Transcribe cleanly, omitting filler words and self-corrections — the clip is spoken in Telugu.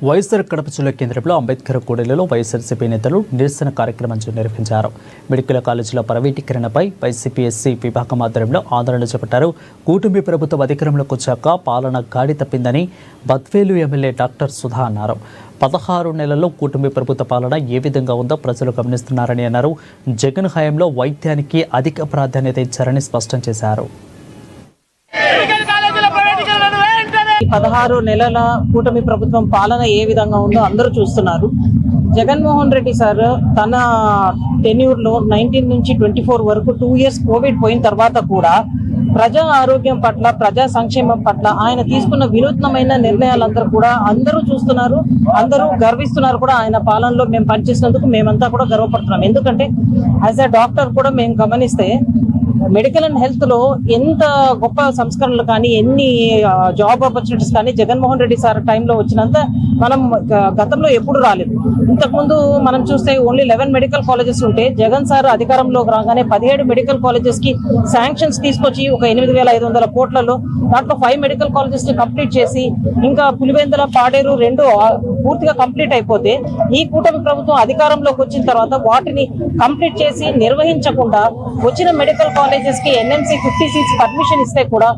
వైఎస్ఆర్ కడప జిల్లా కేంద్రంలో అంబేద్కర్ కూడలిలో వైఎస్ఆర్సీపీ నేతలు నిరసన కార్యక్రమం నిర్వహించారు. మెడికల్ కాలేజీల ప్రైవేటీకరణపై వైసీపీ ఎస్సీ విభాగం ఆధ్వర్యంలో ఆందోళన చేపట్టారు. కూటమి ప్రభుత్వం అధికారంలోకి వచ్చాక పాలన గాడి తప్పిందని బద్వేలు ఎమ్మెల్యే డాక్టర్ సుధా అన్నారు. 16 నెలల్లో కూటమి ప్రభుత్వ పాలన ఏ విధంగా ఉందో ప్రజలు గమనిస్తున్నారని అన్నారు. జగన్ హయాంలో వైద్యానికి అధిక ప్రాధాన్యత ఇచ్చారని స్పష్టం చేశారు. 16 నెలల కూటమి ప్రభుత్వం పాలన ఏ విధంగా ఉందో అందరూ చూస్తున్నారు. జగన్మోహన్ రెడ్డి సార్ తన టెన్యూర్ లో 19 నుంచి 24 వరకు 2 ఇయర్స్ కోవిడ్ పోయిన తర్వాత కూడా ప్రజా ఆరోగ్యం పట్ల, ప్రజా సంక్షేమం పట్ల ఆయన తీసుకున్న వినూత్నమైన నిర్ణయాలందరూ కూడా అందరూ చూస్తున్నారు, అందరూ గర్విస్తున్నారు కూడా. ఆయన పాలనలో మేము పనిచేసినందుకు మేమంతా కూడా గర్వపడుతున్నాం. ఎందుకంటే యాజ్ ఎ డాక్టర్ కూడా మేము గమనిస్తే మెడికల్ అండ్ హెల్త్ లో ఎంత గొప్ప సంస్కరణలు కానీ, ఎన్ని జాబ్ ఆపర్చునిటీస్ కానీ జగన్మోహన్ రెడ్డి సార్ టైంలో వచ్చినంత మనం గతంలో ఎప్పుడు రాలేదు. ఇంతకుముందు మనం చూస్తే ఓన్లీ 11 మెడికల్ కాలేజెస్ ఉంటే జగన్ సార్ అధికారంలోకి రాగానే 17 మెడికల్ కాలేజెస్ కి శాంక్షన్స్ తీసుకొచ్చి ఒక 8,500 కోట్లలో దాంట్లో 5 మెడికల్ కాలేజెస్ ని కంప్లీట్ చేసి, ఇంకా పులివెందుల, పాడేరు 2 పూర్తిగా కంప్లీట్ అయిపోతే ఈ కూటమి ప్రభుత్వం అధికారంలోకి వచ్చిన తర్వాత వాటిని కంప్లీట్ చేసి నిర్వహించకుండా వచ్చిన మెడికల్ కాలేజెస్ కి NMC 50 సీట్స్ పర్మిషన్ ఇస్తే కూడా